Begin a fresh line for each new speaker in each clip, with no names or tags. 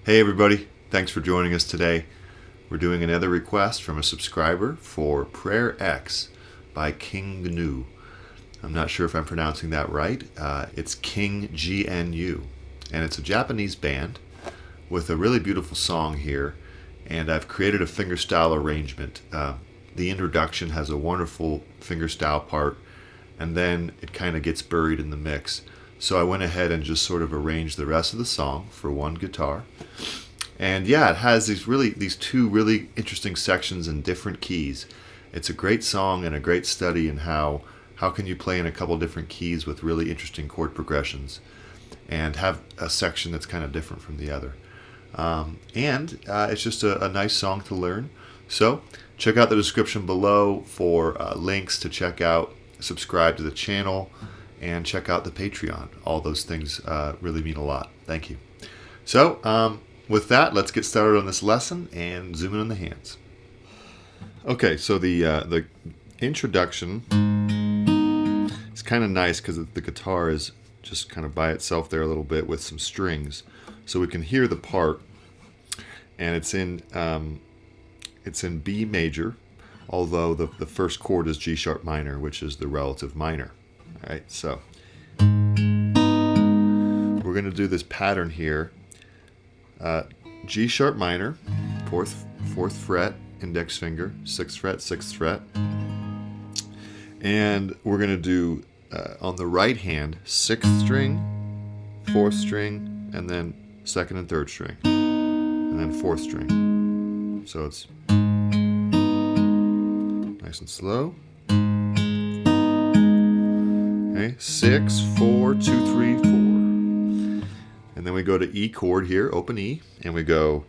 Hey everybody, thanks for joining us today. We're doing another request from a subscriber for Prayer X by King Gnu. I'm not sure if I'm pronouncing that right. It's King Gnu, and it's a Japanese band with a really beautiful song here, and I've created a fingerstyle arrangement. The introduction has a wonderful fingerstyle part, and then it kind of gets buried in the mix. So I went ahead and just sort of arranged the rest of the song for one guitar. And yeah, it has these two really interesting sections in different keys. It's a great song and a great study in how can you play in a couple different keys with really interesting chord progressions and have a section that's kind of different from the other. It's just a nice song to learn. So check out the description below for links to check out, subscribe to the channel, and check out the Patreon. All those things really mean a lot. Thank you. So with that, let's get started on this lesson and zoom in on the hands. Okay, so the introduction is kind of nice because the guitar is just kind of by itself there a little bit with some strings, so we can hear the part, and it's in B major, although the first chord is G sharp minor, which is the relative minor. All right, so we're going to do this pattern here. G sharp minor, fourth fret, index finger, 6th fret, 6th fret, and we're going to do on the right hand 6th string, 4th string, and then 2nd and 3rd string, and then 4th string. So it's nice and slow. Okay, 6, 4, 2, 3, 4. And then we go to E chord here, open E, and we go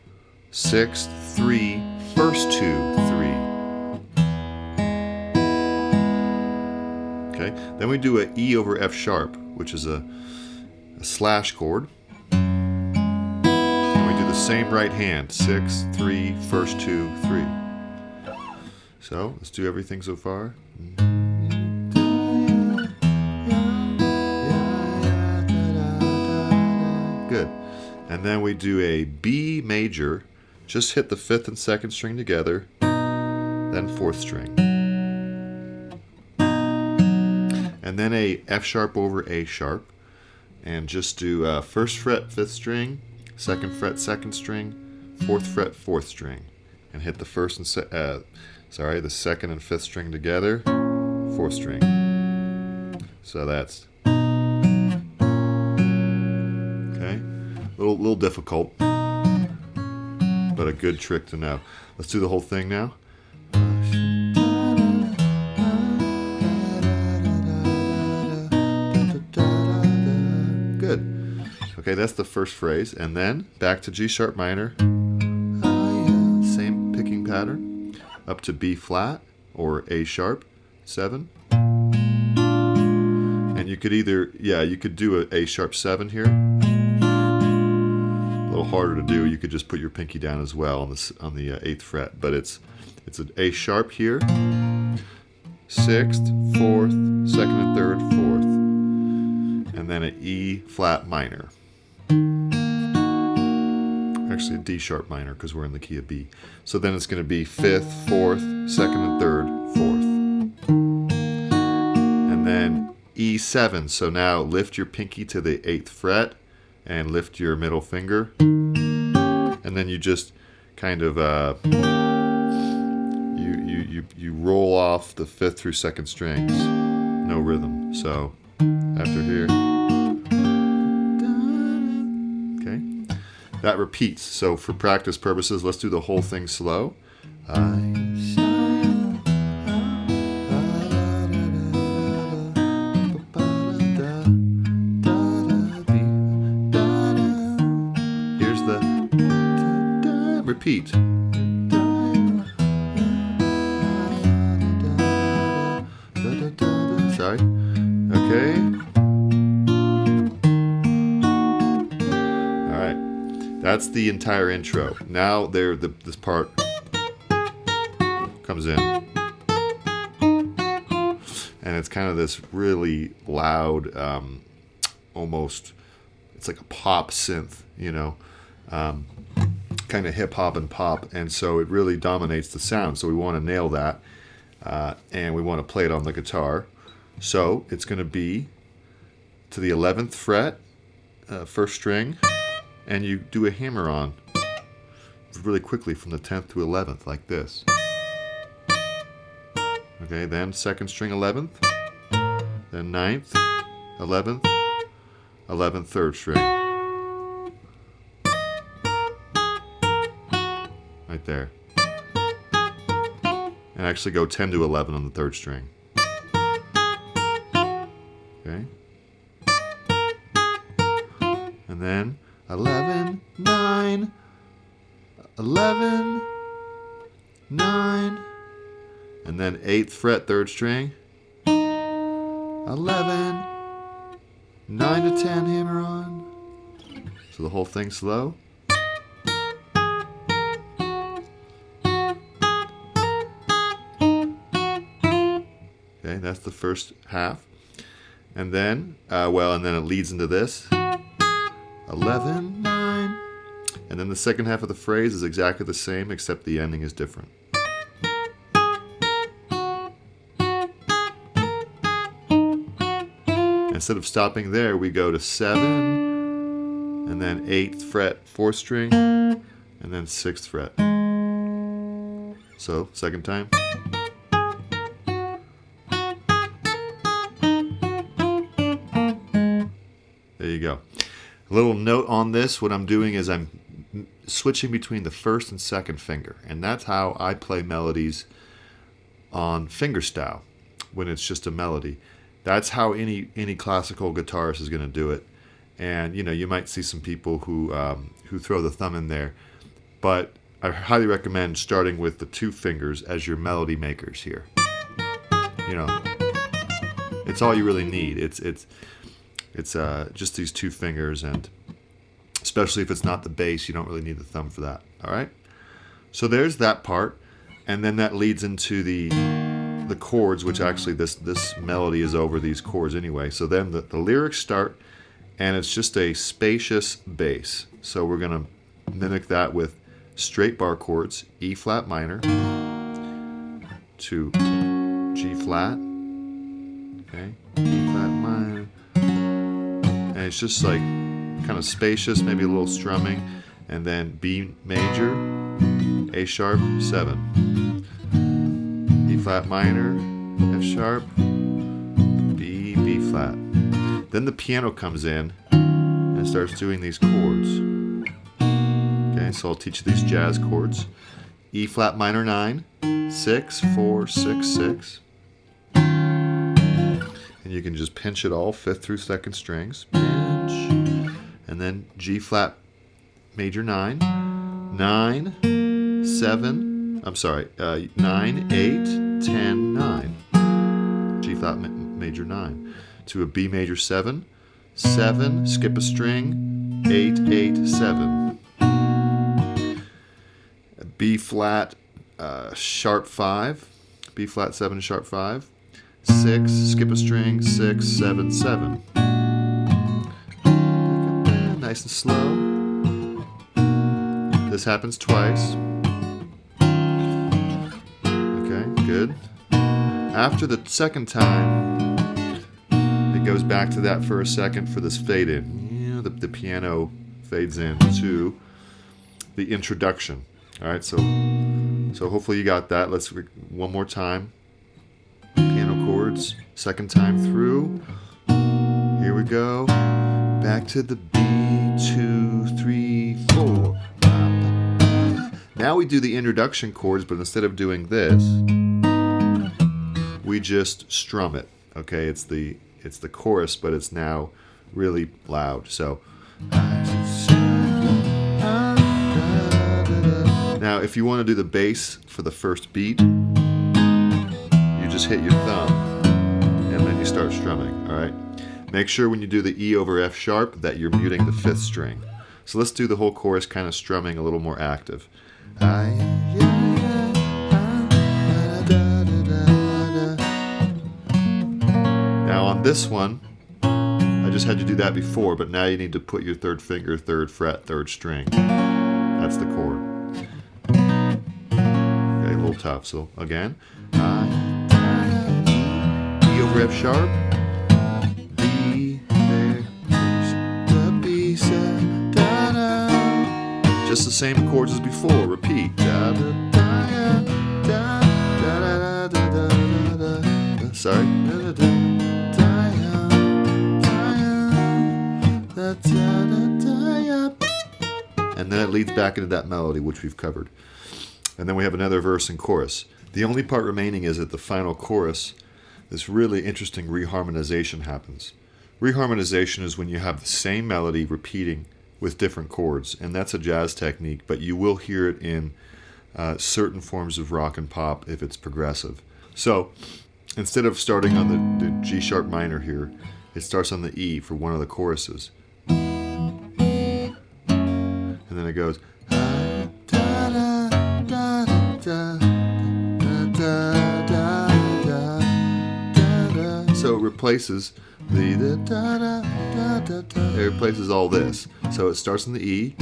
6, 3, first 2, 3. Okay, then we do a E over F sharp, which is a slash chord. And we do the same right hand, 6, 3, first 2, 3. So let's do everything so far. Good. And then we do a B major, just hit the 5th and 2nd string together, then 4th string. And then a F sharp over A sharp, and just do 1st fret, 5th string, 2nd fret, 2nd string, 4th fret, 4th string, and hit the 1st and the 2nd and 5th string together, 4th string. So that's a little difficult, but a good trick to know. Let's do the whole thing now. Good. Okay, that's the first phrase, and then back to G sharp minor. Same picking pattern. Up to B flat or A sharp, 7. And you could you could do a sharp 7 here. A little harder to do. You could just put your pinky down as well on the 8th fret, but it's an A sharp here, 6th, 4th, 2nd and 3rd, 4th, and then an E flat minor. Actually, a D sharp minor because we're in the key of B. So then it's going to be 5th, 4th, 2nd and 3rd, 4th, and then E7. So now lift your pinky to the 8th fret and lift your middle finger, and then you just kind of you roll off the 5th through 2nd strings, no rhythm. So after here, okay, that repeats. So for practice purposes, let's do the whole thing slow. Repeat. Sorry. Okay. All right. That's the entire intro. Now this part comes in, and it's kind of this really loud, almost, it's like a pop synth, you know. kind of hip hop and pop, and so it really dominates the sound. So we want to nail that, and we want to play it on the guitar. So it's going to be to the 11th fret, first string, and you do a hammer on really quickly from the 10th to 11th, like this. Okay, then second string 11th, then 9th, 11th, 11th, third string. Right there. And actually go 10 to 11 on the third string. Okay. And then 11, 9, 11, 9, and then 8th fret, third string, 11, 9 to 10, hammer on. So the whole thing slow. Okay, that's the first half. And then, and then it leads into this. 11, 9. And then the second half of the phrase is exactly the same, except the ending is different. Instead of stopping there, we go to 7, and then 8th fret, 4th string, and then 6th fret. So, second time. There you go. A little note on this, what I'm doing is I'm switching between the first and second finger, and that's how I play melodies on fingerstyle when it's just a melody. That's how any classical guitarist is going to do it. And you might see some people who throw the thumb in there, but I highly recommend starting with the two fingers as your melody makers here. It's all you really need. It's just these two fingers, and especially if it's not the bass, you don't really need the thumb for that. All right. So there's that part, and then that leads into the chords, which actually this melody is over these chords anyway. So then the lyrics start, and it's just a spacious bass. So we're going to mimic that with straight bar chords, E flat minor to G flat, okay, E flat minor, and it's just like kind of spacious, maybe a little strumming, and then B major, A sharp, 7, E flat minor, F sharp, B, B flat. Then the piano comes in and starts doing these chords. Okay, so I'll teach you these jazz chords. E flat minor 9, 6, 4, 6, 6. And you can just pinch it all, 5th through 2nd strings. Pinch. And then G flat major 9, 9, 7, 9, 8, 10, 9. G flat major 9. To a B major 7, 7, skip a string, 8, 8, 7. B flat sharp 5, B flat 7 sharp 5, 6, skip a string, 6, 7, 7. Nice and slow. This happens twice. Okay, good. After the second time, it goes back to that for a second for this fade in. The piano fades in to the introduction. All right, so hopefully you got that. Let's one more time. Piano chords, second time through. Here we go. Back to the B, 2, 3, 4. Now we do the introduction chords, but instead of doing this, we just strum it. Okay, it's the chorus, but it's now really loud. So now if you want to do the bass for the first beat, you just hit your thumb and then you start strumming. All right, make sure when you do the E over F sharp that you're muting the 5th string. So let's do the whole chorus kind of strumming a little more active. Now on this one, I just had to do that before, but now you need to put your 3rd finger, 3rd fret, 3rd string. That's the chord. Okay, a little tough. So again, E over F sharp, D, there, the B, da, da. Just the same chords as before. Repeat. Da, da, da, da, da, da, da, da, da, da. Sorry. Da, da, da, da, da, da, da. And then it leads back into that melody, which we've covered. And then we have another verse and chorus. The only part remaining is at the final chorus, this really interesting reharmonization happens. Reharmonization is when you have the same melody repeating with different chords, and that's a jazz technique, but you will hear it in certain forms of rock and pop if it's progressive. So instead of starting on the G sharp minor here, it starts on the E for one of the choruses. And then it goes. So it replaces the da da da da da. It replaces all this. So it starts on the E,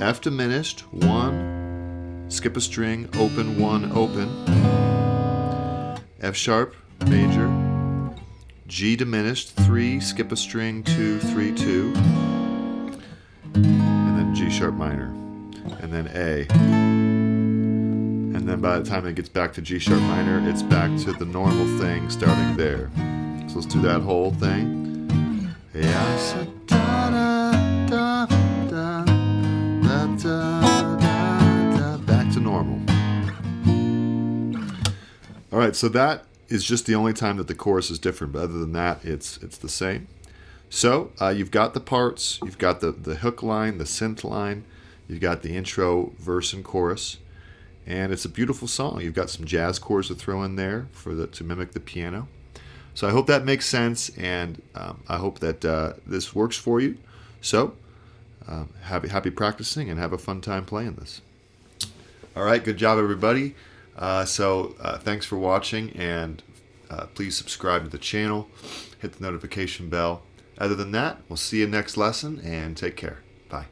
F diminished, 1, skip a string, open, 1, open, F sharp, major, G diminished, 3, skip a string, 2, 3, 2, and then G sharp minor, and then A. And then by the time it gets back to G sharp minor, it's back to the normal thing starting there. So let's do that whole thing. Back to normal. All right, so that is just the only time that the chorus is different, but other than that, it's the same. So you've got the parts, you've got the hook line, the synth line, you've got the intro, verse, and chorus. And it's a beautiful song. You've got some jazz chords to throw in there to mimic the piano. So I hope that makes sense, and I hope that this works for you. So happy practicing, and have a fun time playing this. All right, good job, everybody. Thanks for watching, and please subscribe to the channel. Hit the notification bell. Other than that, we'll see you next lesson, and take care. Bye.